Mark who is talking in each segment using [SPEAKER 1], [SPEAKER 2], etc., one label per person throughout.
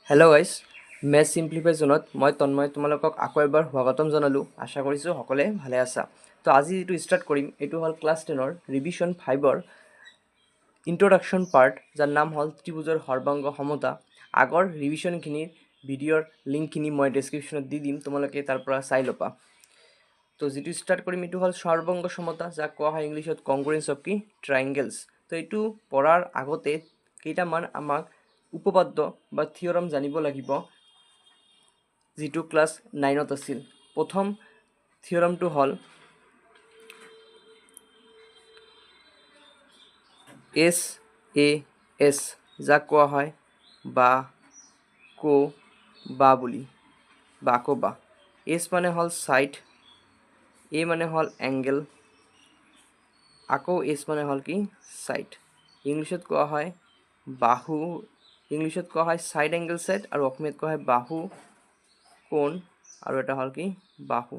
[SPEAKER 1] Hello' guys, math simplify জোনত মই তন্ময় তোমালোকক আকৌ এবাৰ স্বাগতম জনালোঁ। আশা কৰিছোঁ সকলোৱে ভালে আছা। তো আজি যিটো ষ্টাৰ্ট কৰিম এইটো হ'ল ক্লাছ 10ৰ ৰিভিজন 5ৰ ইন্ট্ৰডাকশ্যন পাৰ্ট, যাৰ নাম হ'ল ত্ৰিভুজৰ সৰ্বাংগ সমতা। আগৰ ৰিভিশ্যনখিনিৰ ভিডিঅ'ৰ লিংকখিনি মই ডেছক্ৰিপশ্যনত দি দিম, তোমালোকে তাৰ পৰা চাই ল'বা। তো যিটো ষ্টাৰ্ট কৰিম এইটো হ'ল সৰ্বাংগ সমতা, যাক কোৱা হয় ইংলিছত কংগ্ৰুৱেন্স অফ কি ট্ৰাইংগেলছ। তো এইটো পঢ়াৰ আগতে কেইটামান আমাক উপপাদ্য বা থিয়ৰম জানিব লাগিব, যিটো ক্লাছ 9ত আছিল। প্ৰথম থিয়ৰমটো হ'ল এছ এ এছ, যাক কোৱা হয় বা কো বা বুলি, বা কো বা। এছ মানে হ'ল ছাইড, এ মানে হ'ল এংগেল, আকৌ এছ মানে হ'ল কি ছাইড। ইংলিছত কোৱা হয় বাহু, ইংলিছত কোৱা হয় ছাইড এংগেল ছাইড, আৰু অসমীয়াত কোৱা হয় বাহু কোণ, আৰু এটা হ'ল কি বাহু।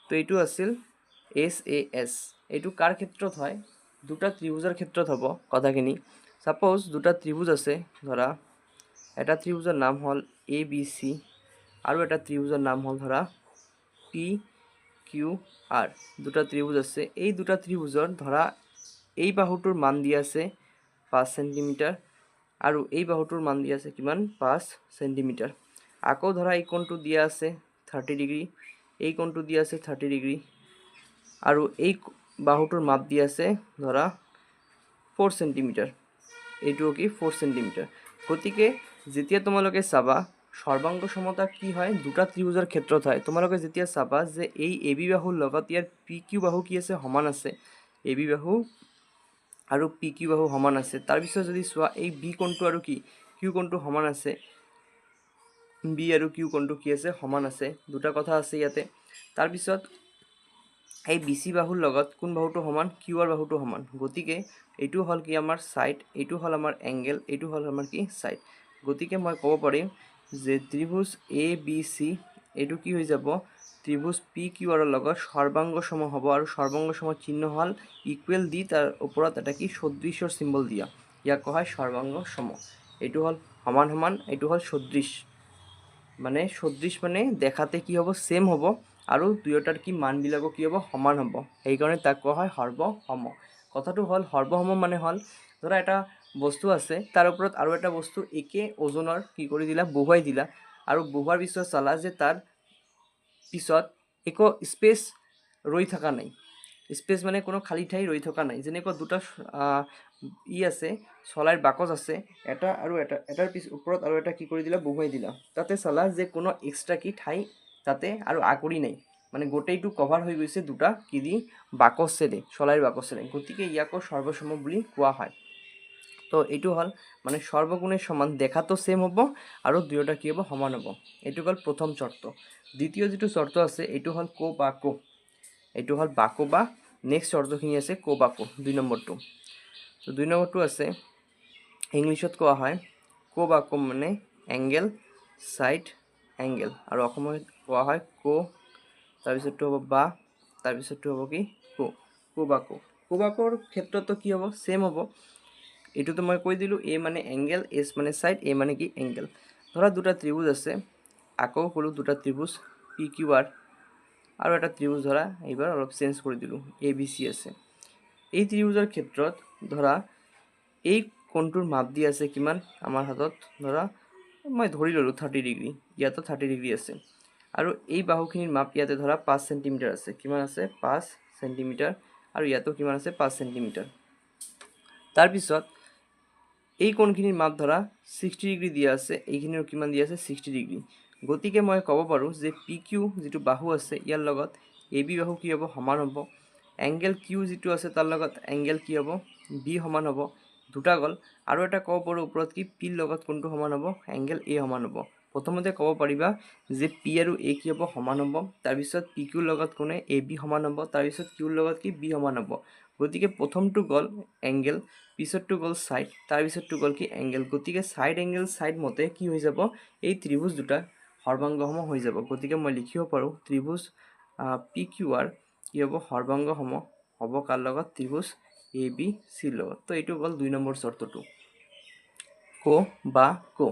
[SPEAKER 1] তো এইটো আছিল এছ এ এছ। এইটো কাৰ ক্ষেত্ৰত হয়? দুটা ত্ৰিভুজৰ ক্ষেত্ৰত হ'ব কথাখিনি। ছাপ'জ দুটা ত্ৰিভুজ আছে, ধৰা এটা ত্ৰিভুজৰ নাম হ'ল এ বি চি, আৰু এটা ত্ৰিভুজৰ নাম হ'ল ধৰা পি কিউ আৰ। দুটা ত্ৰিভুজ আছে, এই দুটা ত্ৰিভুজৰ ধৰা এই বাহুটোৰ মান দিয়া আছে 5 চেণ্টিমিটাৰ, আৰু এই বাহুটোৰ মান দিয়া আছে কিমান 5 চেণ্টিমিটাৰ। আকৌ ধৰা এই কোণটো দিয়া আছে 30 ডিগ্ৰী, এই কোণটো দিয়া আছে 30 ডিগ্ৰী, আৰু এই বাহুটোৰ মাপ দিয়া আছে ধৰা 4 চেণ্টিমিটাৰ, এইটোও কি 4 চেণ্টিমিটাৰ। গতিকে যেতিয়া তোমালোকে চাবা সৰ্বাংগ সমতা কি হয়, দুটা ত্ৰিভুজৰ ক্ষেত্ৰত হয়। তোমালোকে যেতিয়া চাবা যে এই এ বি বাহুৰ লগত ইয়াৰ পি কিউ বাহু কি আছে সমান আছে, এ বি বাহু আৰু পি কিউ বাহু সমান আছে। তাৰপিছত যদি চোৱা এই বি কোণটো আৰু কি কিউ কোণটো সমান আছে, বি আৰু কিউ কোণটো কি আছে সমান আছে, দুটা কথা আছে ইয়াতে। তাৰপিছত এই বি চি বাহুৰ লগত কোন বাহুটো সমান, কিউ আৰ বাহুটো সমান। গতিকে এইটো হ'ল কি আমাৰ ছাইড, এইটো হ'ল আমাৰ এংগেল, এইটো হ'ল আমাৰ কি ছাইড। গতিকে মই ক'ব পাৰিম যে ত্ৰিভুজ এ বি চি এইটো কি হৈ যাব, ত্ৰিভুজ পি কিউ আৰৰ লগত সৰ্বাংগ সম হ'ব, আৰু সৰ্বাংগ সমৰ চিহ্ন হ'ল ইকুৱেল দি তাৰ ওপৰত এটা কি সদৃশৰ চিম্বল দিয়া, ইয়াক কোৱা হয় সৰ্বাংগ সম। এইটো হ'ল সমান সমান, এইটো হ'ল সদৃশ। মানে সদৃশ মানে দেখাতে কি হ'ব ছেম হ'ব, আৰু দুয়োটাৰ কি মানবিলাকো কি হ'ব সমান হ'ব, সেইকাৰণে তাক কোৱা হয় সৰ্বসম। কথাটো হ'ল সৰ্বসম মানে হ'ল ধৰা এটা বস্তু আছে, তাৰ ওপৰত আৰু এটা বস্তু একে ওজনৰ কি কৰি দিলা বহুৱাই দিলা, আৰু বহুৱাৰ পিছত চালা যে তাৰ পিছত একো স্পেচ ৰৈ থকা নাই। স্পেচ মানে কোনো খালী ঠাই ৰৈ থকা নাই। যেনেকুৱা দুটা আছে চলাইৰ বাকচ আছে, এটা আৰু এটাৰ ওপৰত আৰু এটা কি কৰি দিলা বহুৱাই দিলা, তাতে চালা যে কোনো এক্সট্ৰা কি ঠাই তাতে আৰু আগুৰি নাই, মানে গোটেইটো কভাৰ হৈ গৈছে দুটা কি দি বাকচেৰে, চলাইৰ বাকচেৰে। গতিকে ইয়াকো সৰ্বসম বুলি কোৱা হয়। তো এইটো হ'ল মানে সৰ্বগুণে সমান, দেখাতো ছেম হ'ব আৰু দুয়োটা কি হ'ব সমান হ'ব। এইটো হ'ল প্ৰথম চৰ্ত। দ্বিতীয় যিটো চৰ্ত আছে এইটো হ'ল কো বা কো, এইটো হ'ল বাকো বা। নেক্সট চৰ্তখিনি আছে কো বা কো, 2 নম্বৰটো। তো 2 নম্বৰটো আছে ইংলিছত কোৱা হয় কো বা কো মানে এংগেল ছাইড এংগেল, আৰু অসমত কোৱা হয় কো, তাৰপিছতটো হ'ব বা, তাৰপিছতটো হ'ব কি কো, কো বা কো। কো বা কোৰ ক্ষেত্ৰতো কি হ'ব ছেম হ'ব। এইটোতো মই কৈ দিলোঁ এ মানে এংগেল, এছ মানে ছাইড, এ মানে কি এংগেল। ধৰা দুটা ত্ৰিভুজ আছে, আকৌ ক'লোঁ দুটা ত্ৰিভুজ পি কিউ আৰ, আৰু এটা ত্ৰিভুজ ধৰা এইবাৰ অলপ চেঞ্জ কৰি দিলোঁ এ বি চি আছে। এই ত্ৰিভুজৰ ক্ষেত্ৰত ধৰা এই কোণটোৰ মাপ দি আছে কিমান আমাৰ হাতত, ধৰা মই ধৰি ল'লোঁ 30 ডিগ্ৰী, ইয়াতো 30 ডিগ্ৰী আছে, আৰু এই বাহুখিনিৰ মাপ ইয়াতে ধৰা 5 চেণ্টিমিটাৰ আছে। কিমান আছে 5 চেণ্টিমিটাৰ, আৰু ইয়াতো কিমান আছে 5 চেণ্টিমিটাৰ। তাৰপিছত এই কোণখিনিৰ মাপ ধৰা 60 ডিগ্ৰী দিয়া আছে, এইখিনিও কিমান দিয়া আছে 60 ডিগ্ৰী। গতিকে মই ক'ব পাৰোঁ যে পি কিউ যিটো বাহু আছে ইয়াৰ লগত এ বি বাহু কি হ'ব সমান হ'ব, এংগেল কিউ যিটো আছে তাৰ লগত এংগেল কি হ'ব বি সমান হ'ব। দুটা গ'ল, আৰু এটা ক'ব পাৰোঁ ওপৰত কি পিৰ লগত কোনটো সমান হ'ব, এংগেল এ সমান হ'ব। প্ৰথমতে ক'ব পাৰিবা যে পি আৰু এ কি হ'ব সমান হ'ব, তাৰপিছত পি কিউৰ লগত কোনে এ বি সমান হ'ব, তাৰপিছত কিউৰ লগত কি বি সমান হ'ব। গতিকে প্ৰথমটো গ'ল এংগেল, পিছতটো গ'ল ছাইড, তাৰপিছতটো গ'ল কি এংগেল। গতিকে ছাইড এংগেল ছাইড মতে কি হৈ যাব, এই ত্ৰিভুজ দুটা সৰ্বাংগসম হৈ যাব। গতিকে মই লিখিব পাৰোঁ ত্ৰিভুজ পি কিউ আৰ কি হ'ব সৰ্বাংগসম হ'ব কাৰ লগত, ত্ৰিভুজ এ বি চিৰ লগত। তো এইটো গ'ল 2 নম্বৰ চৰ্তটো কো বা কো।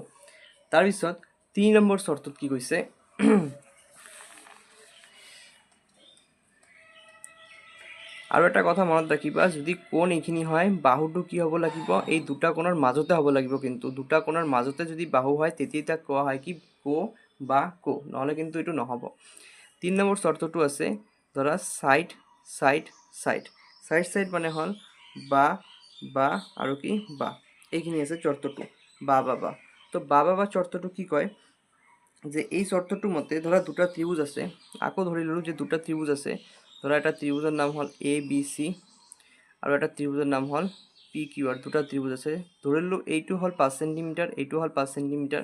[SPEAKER 1] তাৰপিছত 3 নম্বৰ চৰ্তত কি কৈছে, আৰু এটা কথা মনত ৰাখিবা, যদি কোণ এইখিনি হয় বাহুটো কি হ'ব লাগিব, এই দুটা কোণৰ মাজতে হ'ব লাগিব। কিন্তু দুটা কোণৰ মাজতে যদি বাহু হয় তেতিয়া তাক কোৱা হয় কি কো বা কো, নহ'লে কিন্তু এইটো নহ'ব। 3 নম্বৰ চৰ্তটো আছে ধৰা side side side. Side side মানে হ'ল বা বা আৰু কি বা, এইখিনি আছে চৰ্তটো বা বা বা। তো বা বা বা চৰ্তটো কি কয় যে এই চৰ্তটোৰ মতে ধৰা দুটা ত্ৰিভুজ আছে, আকৌ ধৰি ল'লোঁ যে দুটা ত্ৰিভুজ আছে, ধৰা এটা ত্ৰিভুজৰ নাম হ'ল ABC আৰু এটা ত্ৰিভুজৰ নাম হ'ল PQR। দুটা ত্ৰিভুজ আছে, ধৰি ল'লোঁ এইটো হ'ল 5 সেণ্টিমিটাৰ, এইটো হ'ল 5 সেণ্টিমিটাৰ।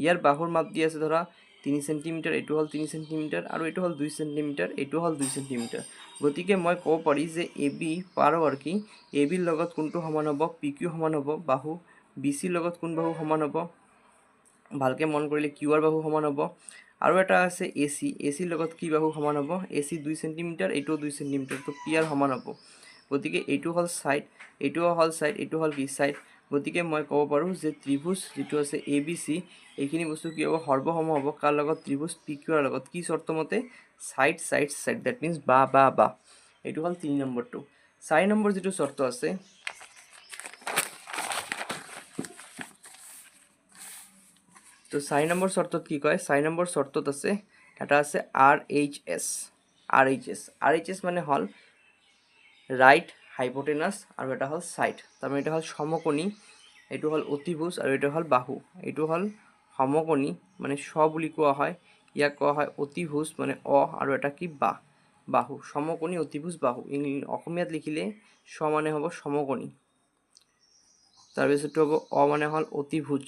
[SPEAKER 1] ইয়াৰ বাহুৰ মাপ দি আছে ধৰা 3 সেণ্টিমিটাৰ, এইটো হ'ল 3 সেণ্টিমিটাৰ আৰু এইটো হ'ল 2 সেণ্টিমিটাৰ, এইটো হ'ল 2 সেণ্টিমিটাৰ। গতিকে মই ক'ব পাৰি যে AB পাৰোঁ আৰু কি ABৰ লগত কোনটো সমান হ'ব, PQ সমান হ'ব বাহু, BCৰ লগত কোন বাহু সমান হ'ব, ভালকৈ মন কৰিলে QR বাহু সমান হ'ব। আৰু এটা আছে ACৰ লগত কি বাহু সমান হ'ব, AC 2 সেণ্টিমিটাৰ, এইটোও 2 সেণ্টিমিটাৰ, তো PR সমান হ'ব। গতিকে এইটো হ'ল ছাইড, এইটোও হ'ল ছাইড, এইটো হ'ল কি ছাইড। গতিকে মই ক'ব পাৰোঁ যে ত্ৰিভুজ যিটো আছে ABC, এইখিনি বস্তু কি হ'ব, সৰ্বসম হ'ব কাৰ লগত, ত্ৰিভুজ PQR লগত। কি চৰ্ত মতে, side side side, that means বা বা বা। এইটো হ'ল 3 নম্বৰটো। 4 নম্বৰ যিটো চৰ্ত আছে, তো 4 নম্বৰ চৰ্তত কি কয়, 4 নম্বৰ চৰ্তত আছে এটা আছে RHS মানে হ'ল ৰাইট হাইপোটেনাছ আৰু এটা হ'ল ছাইড। তাৰমানে এটা হ'ল সমকোণী, এইটো হ'ল অতিভুজ আৰু এইটো হ'ল বাহু। এইটো হ'ল সমকোণী মানে বুলি কোৱা হয়, ইয়াক কোৱা হয় অতিভুজ মানে আৰু এটা কি বাহু। সমকোণী অতিভুজ বাহু, অসমীয়াত লিখিলে মানে হ'ব সমকোণী, তাৰপিছতটো হ'ব মানে হ'ল অতিভুজ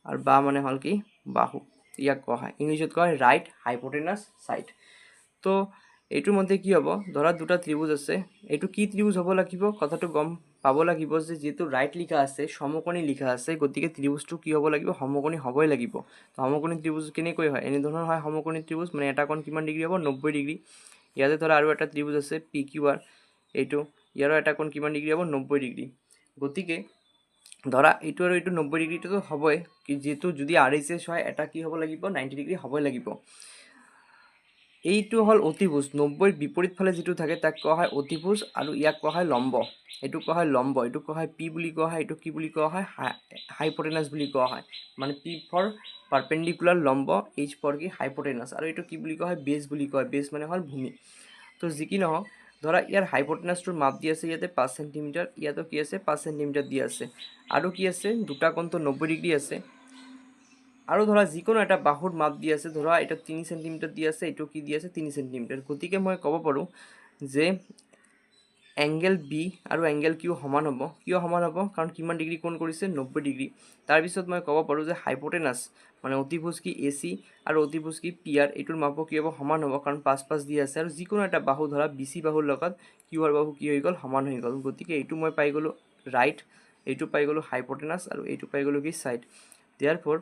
[SPEAKER 1] আৰু বা মানে হ'ল কি বাহু, ইয়াক কোৱা হয় ইংলিছত কোৱা হয় ৰাইট হাইপোটেনাছ ছাইড। তো এইটোৰ মধ্যে কি হ'ব, ধৰা দুটা ত্ৰিভুজ আছে, এইটো কি ত্ৰিভুজ হ'ব লাগিব, কথাটো গম পাব লাগিব যে যিহেতু ৰাইট লিখা আছে, সমকোণী লিখা আছে, গতিকে ত্ৰিভুজটো কি হ'ব লাগিব, সমকোণী হ'বই লাগিব। তো সমকোণী ত্ৰিভুজ কেনেকৈ হয়, এনেধৰণৰ হয় সমকোণী ত্ৰিভুজ, মানে এটা কোণ কিমান ডিগ্ৰী হ'ব, 90 ডিগ্ৰী। ইয়াতে ধৰা আৰু এটা ত্ৰিভুজ আছে PQR, এইটো ইয়াৰো এটা কোণ কিমান ডিগ্ৰী হ'ব, 90 ডিগ্ৰী। গতিকে ধৰা এইটো আৰু এইটো 90 ডিগ্ৰীটোতো হ'বই, যিহেতু যদি RHS হয় এটা কি হ'ব লাগিব, 90 ডিগ্ৰী হ'বই লাগিব। এইটো হ'ল অতিভুজ, 90ৰ বিপৰীত ফালে যিটো থাকে তাক কোৱা হয় অতিভুজ আৰু ইয়াক কোৱা হয় লম্ব। এইটো কোৱা হয় লম্ব, এইটো কোৱা হয় P বুলি কোৱা হয়, এইটো কি বুলি কোৱা হয়, হাইপোটেনাছ বুলি কোৱা হয়। মানে P ফৰ পাৰপেণ্ডিকুলাৰ লম্ব, H ফৰ কি হাইপোটেনাছ, আৰু এইটো কি বুলি কোৱা হয়, বেছ বুলি কোৱা হয়। বেছ মানে হ'ল ভূমি। তো যি কি নহওক, ধৰা ইয়াৰ হাইপোটেনাছটোৰ মাপ দি আছে ইয়াতে 5 সেণ্টিমিটাৰ, ইয়াতো কি আছে 5 সেণ্টিমিটাৰ দি আছে, আৰু কি আছে দুটা কোণটো 90 ডিগ্ৰী আছে। আৰু ধৰা যিকোনো এটা বাহুৰ মাপ দি আছে, ধৰা এটা 3 সেণ্টিমিটাৰ দি আছে, এইটো কি দি আছে 3 সেণ্টিমিটাৰ। গতিকে মই ক'ব পাৰোঁ যে এংগেল বি আৰু এংগেল কিউ সমান হ'ব। কিয় সমান হ'ব, কাৰণ কিমান ডিগ্ৰী কোণ কৰিছে, 90 ডিগ্ৰী। তাৰপিছত মই ক'ব পাৰোঁ যে হাইপোটেনাছ মানে অতিভুজ কি AC আৰু অতিভুজ কি PR, এইটোৰ মাপো কি হ'ব, সমান হ'ব, কাৰণ 5 দি আছে। আৰু যিকোনো এটা বাহু ধৰা BC বাহুৰ লগত QR বাহু কি হৈ গ'ল, সমান হৈ গ'ল। গতিকে এইটো মই পাই গ'লোঁ ৰাইট, এইটো পাই গ'লোঁ হাইপোটেনাছ আৰু এইটো পাই গ'লোঁ কি ছাইড। দেয়াৰফৰ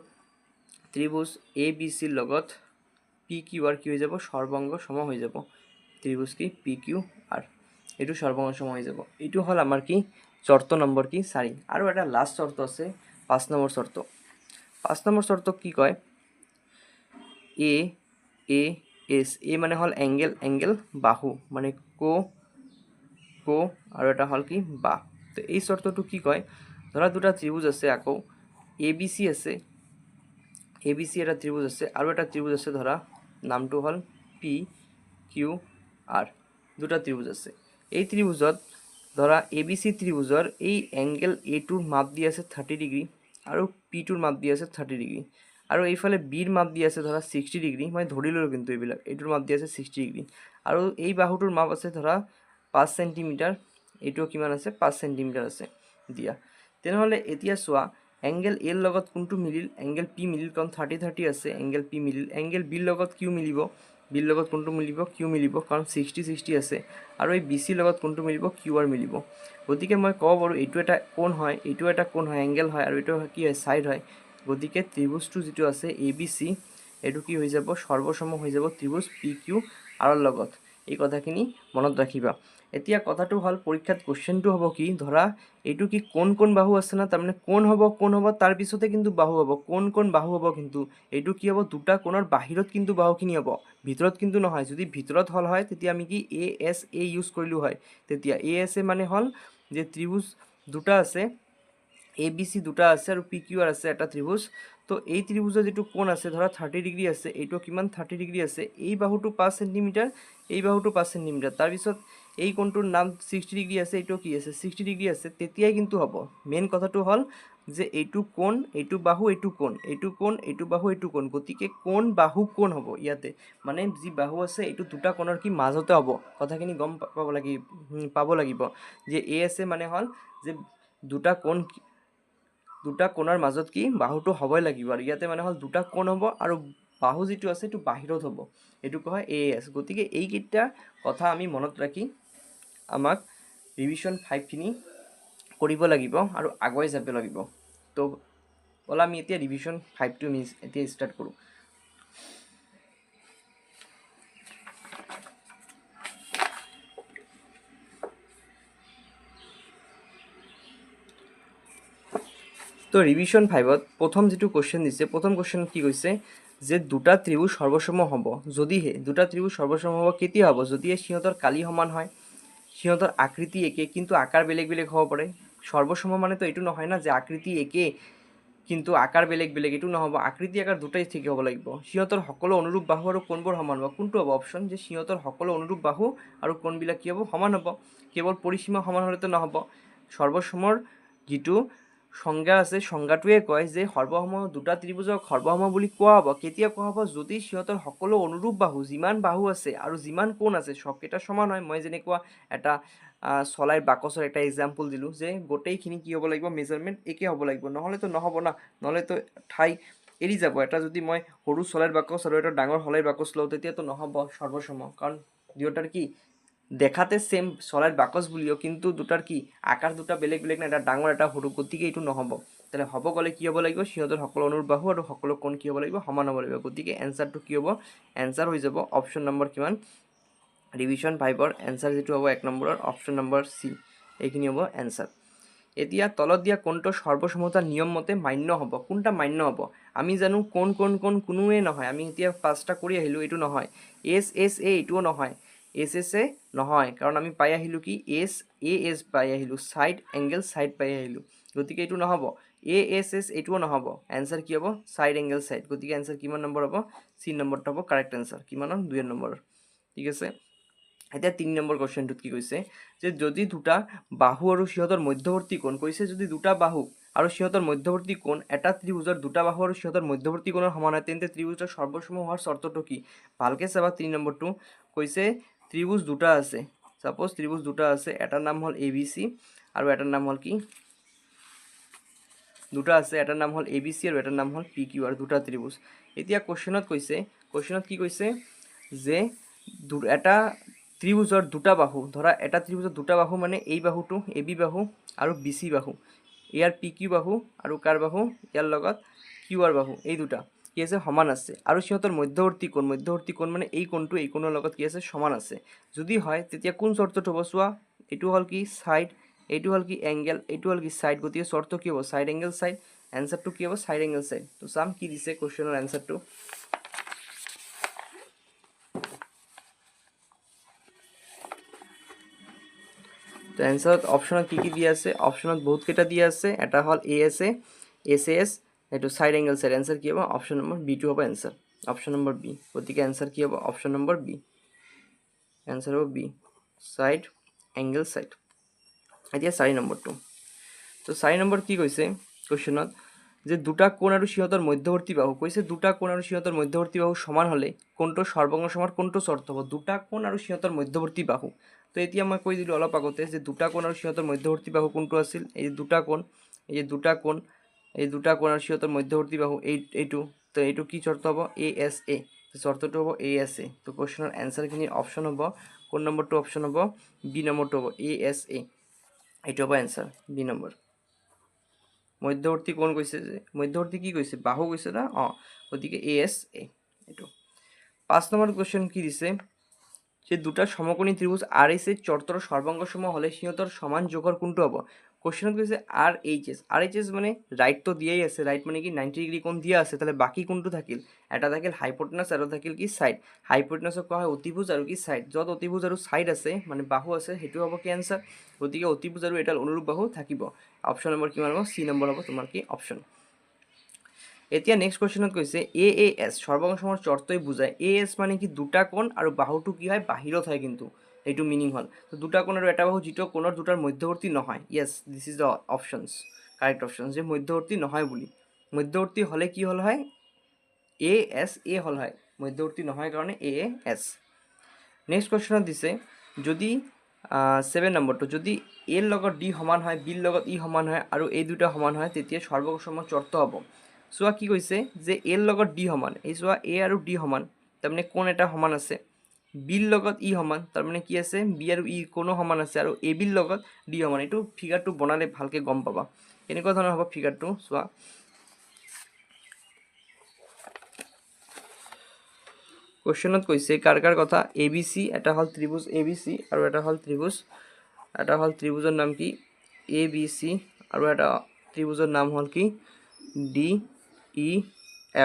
[SPEAKER 1] ত্ৰিভুজ ABCৰ লগত PQR কি হৈ যাব, সৰ্বাংগ সম হৈ যাব। ত্ৰিভুজ কি PQR, এইটো সৰ্বাংগ সম হৈ যাব। এইটো হ'ল আমাৰ কি চৰ্ত নম্বৰ কি 4। আৰু এটা লাষ্ট চৰ্ত আছে 5 নম্বৰ চৰ্ত। 5 নম্বৰ চৰ্তক কি কয়, AS, মানে হ'ল এংগেল বাহু, মানে কো আৰু এটা হ'ল কি বা। তো এই চৰ্তটো কি কয়, ধৰা দুটা ত্ৰিভুজ আছে, আকৌ ABC আছে, ABC এটা ত্ৰিভুজ আছে, আৰু এটা ত্ৰিভুজ আছে, ধৰা নামটো হ'ল PQR, দুটা ত্ৰিভুজ আছে। এই ত্ৰিভুজত ধৰা ABC ত্ৰিভুজৰ এই এংগেল এটোৰ মাপ দি আছে 30 ডিগ্ৰী আৰু Pটোৰ মাপ দি আছে 30 ডিগ্ৰী, আৰু এইফালে বিৰ মাপ দি আছে ধৰা 60 ডিগ্ৰী, মই ধৰি ল'লোঁ কিন্তু এইবিলাক, এইটোৰ মাপ দি আছে 60 ডিগ্ৰী, আৰু এই বাহুটোৰ মাপ আছে ধৰা 5 সেণ্টিমিটাৰ, এইটো কিমান আছে 5 সেণ্টিমিটাৰ আছে দিয়া। তেনেহ'লে এতিয়া চোৱা এংগেল এৰ লগত কোনটো মিলিল, এংগেল P মিলিল, কাৰণ 30 আছে, এংগেল P মিলিল। এংগেল বিৰ লগত কিউ মিলিব, বিৰ লগত কোনটো মিলিব, কিউ মিলিব, কাৰণ 60 আছে। আৰু এই BCৰ লগত কোনটো মিলিব, QR মিলিব। গতিকে মই ক'ব পাৰোঁ এইটো এটা কোণ হয়, এইটো এটা কোণ হয়, এংগেল হয়, আৰু এইটো কি হয়, ছাইড হয়। গতিকে ত্ৰিভুজটো যিটো আছে ABC, এইটো কি হৈ যাব, সৰ্বসম হৈ যাব ত্ৰিভুজ PQR লগত। এই কথাখিনি মনত ৰাখিবা। এতিয়া কথাটো হ'ল পৰীক্ষাত কুৱেশ্যনটো হ'ব কি, ধৰা এইটো কি কোন বাহু আছে না, তাৰমানে কোন হ'ব তাৰ পিছতে কিন্তু বাহু হ'ব, কোন বাহু হ'ব, কিন্তু এইটো কি হ'ব, দুটা কোণৰ বাহিৰত কিন্তু বাহুখিনি হ'ব, ভিতৰত কিন্তু নহয়। যদি ভিতৰত হ'ল হয় তেতিয়া আমি কি ASA ইউজ কৰিলোঁ হয়। তেতিয়া ASA মানে হ'ল যে ত্ৰিভুজ দুটা আছে, ABC দুটা আছে আৰু PQR আছে এটা ত্ৰিভুজ। তো এই ত্ৰিভুজৰ যিটো কোণ আছে ধৰা 30 ডিগ্ৰী আছে, এইটো কিমান 30 ডিগ্ৰী আছে, এই বাহুটো 5 সেণ্টিমিটাৰ, এই বাহুটো 5 সেণ্টিমিটাৰ, তাৰপিছত এই কোণটোৰ নাম 60 ডিগ্ৰী আছে, এইটো কি আছে 60 ডিগ্ৰী আছে, তেতিয়াই কিন্তু হ'ব। মেইন কথাটো হ'ল যে এইটো কোণ, এইটো বাহু, এইটো কোণ, এইটো কোণ, এইটো বাহু, এইটো কোণ, গতিকে কোণ বাহু কোণ হ'ব ইয়াতে, মানে যি বাহু আছে এইটো দুটা কোণৰ কি মাজতে হ'ব। কথাখিনি গম পাব লাগিব যে ASA মানে হ'ল যে দুটা কোণৰ মাজত কি বাহুটো হ'বই লাগিব, আৰু ইয়াতে মানে হ'ল দুটা কোণ হ'ব আৰু বাহু যিটো আছে এইটো বাহিৰত হ'ব, এইটো কোৱা হয় AS। গতিকে এইকেইটা কথা আমি মনত ৰাখি আমাক ৰিভিজন 5খিনি কৰিব লাগিব আৰু আগুৱাই যাব লাগিব। তো ব'লা আমি এতিয়া ৰিভিজন 5টো এতিয়া ষ্টাৰ্ট কৰোঁ। তো ৰিভিজন 5ত প্ৰথম যিটো কুৱেশ্যন দিছে, প্ৰথম কুৱেশ্যনত কি কৈছে যে দুটা ত্ৰিভুজ সৰ্বসম হ'ব, যদিহে দুটা ত্ৰিভুজ সৰ্বসম হ'ব কেতিয়া হ'ব, যদিহে সিহঁতৰ কালি সমান হয়, সিহঁতৰ আকৃতি একে কিন্তু আকাৰ বেলেগ বেলেগ হ'ব পাৰে। সৰ্বসম মানেতো এইটো নহয় না যে আকৃতি একে কিন্তু আকাৰ বেলেগ বেলেগ, এইটো নহ'ব, আকৃতি আকাৰ দুটাই ঠিক হ'ব লাগিব। সিহঁতৰ সকলো অনুৰূপ বাহু আৰু কোণবোৰ সমান হ'ব, কোনটো হ'ব অপশ্যন, যে সিহঁতৰ সকলো অনুৰূপ বাহু আৰু কোণবিলাক কি হ'ব, সমান হ'ব। কেৱল পৰিসীমা সমান হ'লেতো নহ'ব। সৰ্বসমৰ যিটো সংজ্ঞা আছে, সংজ্ঞাটোৱে কয় যে সৰ্বসম দুটা ত্ৰিভুজক সৰ্বসম বুলি কোৱা হ'ব, কেতিয়া কোৱা হ'ব, যদি সিহঁতৰ সকলো অনুৰূপ বাহু, যিমান বাহু আছে আৰু যিমান কোণ আছে সবকেইটা সমান হয়। মই যেনেকুৱা এটা চলাইৰ বাকচৰ এটা এক্সাম্পল দিলোঁ যে গোটেইখিনি কি হ'ব লাগিব, মেজাৰমেণ্ট একে হ'ব লাগিব, নহ'লেতো নহ'ব না, নহ'লেতো ঠাই এৰি যাব। এটা যদি মই সৰু চলাইৰ বাকচ আৰু এটা ডাঙৰ শলাইৰ বাকচ লওঁ তেতিয়াতো নহ'ব সৰ্বসম, কাৰণ দুয়োটাৰ কি দেখাতে সেম চলাইৰ বাকচ বুলিও, কিন্তু দুটাৰ কি আকাৰ দুটা বেলেগ বেলেগ না, এটা ডাঙৰ এটা সৰু, গতিকে এইটো নহ'ব। তাহলে হ'ব গ'লে কি হ'ব লাগিব, সিহঁতৰ সকলো অনুৰূপ বাহু আৰু সকলো কোণ কি হ'ব লাগিব, সমান হ'ব লাগিব। গতিকে এনচাৰটো কি হ'ব, এনচাৰ হৈ যাব অপশ্যন নম্বৰ কিমান, ৰিভিজন 5ৰ এনচাৰ যিটো হ'ব 1 নম্বৰৰ অপশ্যন নম্বৰ চি, এইখিনি হ'ব এনচাৰ। এতিয়া তলত দিয়া কোণটো সৰ্বসমতাৰ নিয়ম মতে মান্য হ'ব, কোনটা মান্য হ'ব, আমি জানো কোন কোনোৱে নহয়, আমি এতিয়া 5টা কৰি আহিলোঁ, এইটো নহয়। SSA এইটোও নহয়, SSA নহয়, কাৰণ আমি পাই আহিলোঁ কি AS পাই আহিলোঁ, ছাইড এংগেল ছাইড পাই আহিলোঁ, গতিকে এইটো নহ'ব। ASS এইটোও নহ'ব, এনচাৰ কি হ'ব, ছাইড এংগেল ছাইড, গতিকে এনচাৰ কিমান নম্বৰ হ'ব, চি নম্বৰটো হ'ব কাৰেক্ট এনচাৰ, কিমানৰ 2 নম্বৰৰ। ঠিক আছে, এতিয়া 3 নম্বৰ কুৱেশ্যনটোত কি কৈছে যে যদি দুটা বাহু আৰু সিহঁতৰ মধ্যৱৰ্তী কোণ, কৈছে যদি দুটা বাহু আৰু সিহঁতৰ মধ্যৱৰ্তী কোণ এটা ত্ৰিভুজৰ দুটা বাহু আৰু সিহঁতৰ মধ্যৱৰ্তী কোণৰ সমান হয়, তেন্তে ত্ৰিভুজৰ সৰ্বসম হোৱাৰ চৰ্তটো কি, ভালকৈ চাবা। 3 নম্বৰটো কৈছে ত্ৰিভুজ দুটা আছে, সাপোজ ত্ৰিভুজ দুটা আছে, এটাৰ নাম হ'ল ABC আৰু এটাৰ নাম হ'ল কি, দুটা আছে, এটাৰ নাম হ'ল ABC আৰু এটাৰ নাম হ'ল PQR, দুটা ত্ৰিভুজ। এতিয়া কুৱেশ্যনত কি কৈছে যে এটা ত্ৰিভুজৰ দুটা বাহু, ধৰা এটা ত্ৰিভুজৰ দুটা বাহু মানে এই বাহুটো AB বাহু আৰু BC বাহু, ইয়াৰ PQ বাহু আৰু কাৰ বাহু, ইয়াৰ লগত QR বাহু, এই দুটা কি আছে সমান আছে, আৰু সিহঁতৰ মধ্যৱৰ্তী কোণ মানে এই কোণৰ লগত কি আছে সমান আছে। যদি হয় তেতিয়া কোন চৰ্তত হ'ব চোৱা, এইটো হ'ল কি ছাইড, এইটো হ'ল কি এংগেল, এইটো হ'ল কি ছাইড, গতিকে চৰ্ত কি হ'ব, ছাইড এংগেল ছাইড, এনচাৰটো কি হ'ব, ছাইড এংগেল ছাইড। তো চাম কি দিছে কুৱেশ্যনৰ এনচাৰটো। তো এনচাৰত অপশ্যনত কি দিয়া আছে, অপশ্যনত বহুতকেইটা দিয়া আছে, এটা হ'ল ASA, SAS, এইটো ছাইড এংগেল ছাইড, এনচাৰ কি হ'ব অপশ্যন নম্বৰ B2 হ'ব এনচাৰ, অপশ্যন নম্বৰ B, গতিকে এনচাৰ কি হ'ব অপশ্যন নম্বৰ B, এনচাৰ হ'ব B, ছাইড এংগেল ছাইড। এতিয়া 4 নম্বৰটো, তো 4 নম্বৰ কি কৈছে কুৱেশ্যনত যে দুটা কোণ আৰু সিহঁতৰ মধ্যৱৰ্তী বাহু, কৈছে দুটা কোণ আৰু সিহঁতৰ মধ্যৱৰ্তী বাহু সমান হ'লে কোনটো সৰ্বঙ্গ সমান কোনটো চৰ্ত হ'ব, দুটা কোণ আৰু সিহঁতৰ মধ্যৱৰ্তী বাহু। তো এতিয়া মই কৈ দিলোঁ অলপ আগতে যে দুটা কোণ আৰু সিহঁতৰ মধ্যৱৰ্তী বাহু কোনটো আছিল, এই দুটা কোণ, এই দুটা কোণ আৰু সিহঁতৰ মধ্যৱৰ্তী বাহু এইটো, তো এইটো কি চৰ্ত হ'ব, ASA, চৰ্তটো হ'ব ASA। তো কুৱেশ্যনৰ এনচাৰখিনি অপশ্যন হ'ব, কোন নম্বৰটো অপশ্যন হ'ব, B নম্বৰটো হ'ব ASA, এইটো হ'ব এনচাৰ B নম্বৰ। মধ্যৱৰ্তী কোণ কৈছে যে, মধ্যৱৰ্তী কি কৈছে, বাহু কৈছে না, গতিকে ASA এইটো। 5 নম্বৰ কুৱেশ্যন কি দিছে, যে দুটা সমকোণী ত্ৰিভুজ আৰ এইচ এৰ চৰ্তৰ সৰ্বাংগ সম হ'লে সিহঁতৰ সমান যোগৰ কোনটো হ'ব? কোশ্চেনত কৈছে আৰ এইচ এছ মানে ৰাইট তো দিয়েই আছে, ৰাইট মানে কি 90 ডিগ্ৰী কোণ দিয়া আছে, তাহলে বাকি কোনটো থাকিল? এটা থাকিল হাইপোটেনাছ আৰু থাকিল কি সাইড। হাইপোটেনাছক কোৱা হয় অতিভুজ আৰু কি সাইড, য'ত অতিভুজ আৰু সাইড আছে মানে বাহু আছে সেইটো হ'ব কি এনসাৰ। গতিকে অতিভুজ আৰু এডাল অনুৰূপ বাহু থাকিব। অপশ্যন নম্বৰ কিমান হ'ব? চি নম্বৰ হ'ব তোমাৰ কি অপশ্যন। এতিয়া নেক্সট কুৱেশ্যনত কৈছে এ এছ সৰ্বাংগ সমৰ চৰ্তই বুজায়। এ এছ মানে কি দুটা কোণ আৰু বাহুটো কি হয় বাহিৰত হয়, কিন্তু এইটো মিনিং হ'ল তো দুটা কোণ আৰু এটা বাহু যিটো কোণৰ দুটাৰ মধ্যৱৰ্তী নহয়। Yes, this is the options, correct option, যে মধ্যৱৰ্তী নহয় বুলি। মধ্যৱৰ্তী হ'লে কি হ'ল হয়? এ এছ এ হ'ল হয়, মধ্যৱৰ্তী নহয় কাৰণে এ এছ। নেক্সট কুৱেশ্যনত দিছে যদি 7 নম্বৰটো যদি এৰ লগত ডি সমান হয়, বিৰ লগত ই সমান হয় আৰু এই দুটা সমান হয় তেতিয়া সৰ্বাংগ সমৰ চৰ্ত হ'ব। চোৱা কি কৈছে যে এৰ লগত ডি সমান, এই চোৱা এ আৰু ডি সমান তাৰমানে কোণ এটা সমান আছে। বিৰ লগত ই সমান তাৰমানে কি আছে বি আৰু ই কোনো সমান আছে, আৰু এ বিৰ লগত ডি সমান। এইটো ফিগাৰটো বনালে ভালকৈ গম পাবা এনেকুৱা ধৰণৰ হ'ব ফিগাৰটো। চোৱা কুৱেশ্যনত কৈছে কাৰ কাৰ কথা, এ বি চি, এটা হ'ল ত্ৰিভুজ এ বি চি আৰু এটা হ'ল ত্ৰিভুজৰ নাম কি এ বি চি আৰু এটা ত্ৰিভুজৰ নাম হ'ল কি ডি ই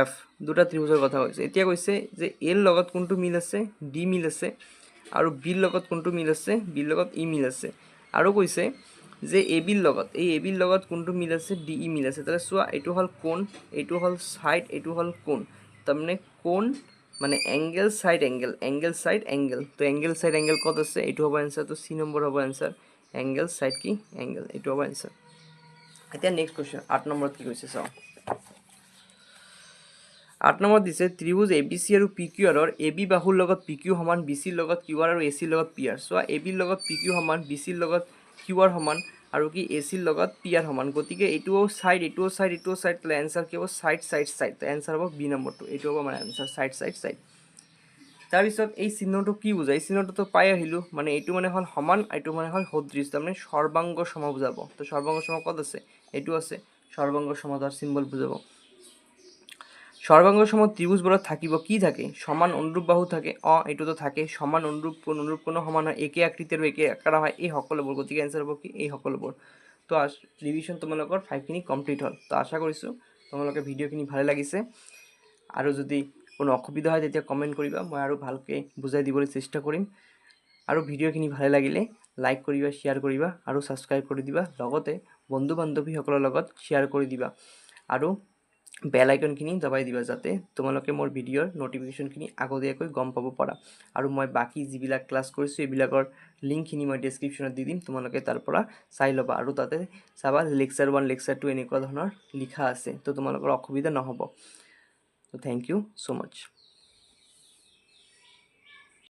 [SPEAKER 1] এফ। দুটা ত্ৰিভুজৰ কথা কৈছে। এতিয়া কৈছে যে এৰ লগত কোনটো মিল আছে? ডি মিল আছে। আৰু বিৰ লগত কোনটো মিল আছে? বিৰ লগত ই মিল আছে। আৰু কৈছে যে এ বিৰ লগত কোনটো মিল আছে? ডি ই মিল আছে। তাহলে চোৱা এইটো হ'ল কোণ, এইটো হ'ল সাইড, এইটো হ'ল কোণ, তাৰমানে কোণ মানে angle side angle, angle side angle. তো এংগেল সাইড এংগেল ক'ত আছে? এইটো হ'ব এনসাৰ। তো সি নম্বৰ হ'ব এনসাৰ, এংগেল সাইড কি এংগেল, এইটো হ'ব এনসাৰ। এতিয়া নেক্সট কুৱেশ্যন 8 নম্বৰত কি কৈছে চাওঁ। 8 নম্বৰত দিছে ত্ৰিভুজ এ বি চি আৰু পি কিউ আৰৰ এ বি বাহুৰ লগত পি কিউ সমান, বি চিৰ লগত কিউ আৰ আৰু এ চিৰ লগত পি আৰ। চোৱা এ বিৰ লগত পি কিউ সমান, বি চিৰ লগত কিউ আৰ সমান আৰু কি এ চিৰ লগত পি আৰ সমান। গতিকে এইটোও সাইড, এইটোও সাইড, এইটোও সাইড, তাহলে এনসাৰ কি হ'ব? Side side side. তো এনসাৰ হ'ব বি নম্বৰটো, এইটো হ'ব মানে এনসাৰ সাইড সাইড সাইড। তাৰপিছত এই চিহ্নটো কি বুজায়? এই চিহ্নটোতো পাই আহিলোঁ, মানে এইটো মানে হ'ল সমান, এইটো মানে হ'ল সদৃশ, তাৰমানে সৰ্বাংগ সম বুজাব। তো সৰ্বাংগ সম ক'ত আছে? এইটো আছে, সৰ্বাংগ সমতাৰ চিম্বল বুজাব। সৰ্বাংগ সম ত্ৰিভুজবোৰত থাকিব কি থাকে? সমান অনুৰূপ বাহু থাকে। এইটোতো থাকে। সমান অনুৰূপ কোণ সমান হয়, একে আকৃতি আৰু একে আকাৰ হয়, এই সকলোবোৰ। গতিকে এনসাৰ হ'ব কি এই সকলোবোৰ। তো ৰিভিজন তোমালোকৰ 5খিনি কমপ্লিট হ'ল। তো আশা কৰিছোঁ তোমালোকে ভিডিঅ'খিনি ভালে লাগিছে, আৰু যদি কোনো অসুবিধা হয় তেতিয়া কমেণ্ট কৰিবা, মই আৰু ভালকৈ বুজাই দিবলৈ চেষ্টা কৰিম। আৰু ভিডিঅ'খিনি ভালে লাগিলে লাইক কৰিবা, শ্বেয়াৰ কৰিবা আৰু ছাবস্ক্ৰাইব কৰি দিবা, লগতে বন্ধু বান্ধৱীসকলৰ লগত শ্বেয়াৰ কৰি দিবা আৰু বেল আইকনখিনি দবাই দিবা, যাতে তোমালোকে মোৰ ভিডিঅ'ৰ নটিফিকেশ্যনখিনি আগতীয়াকৈ গম পাব পাৰা। আৰু মই বাকী যিবিলাক ক্লাছ কৰিছোঁ এইবিলাকৰ লিংকখিনি মই ডেছক্ৰিপশ্যনত দি দিম, তোমালোকে তাৰ পৰা চাই ল'বা। আৰু তাতে চাবা লেকচাৰ 1 লেকচাৰ 2 এনেকুৱা ধৰণৰ লিখা আছে, তো তোমালোকৰ অসুবিধা নহ'ব। তো থেংক ইউ ছ' মাছ।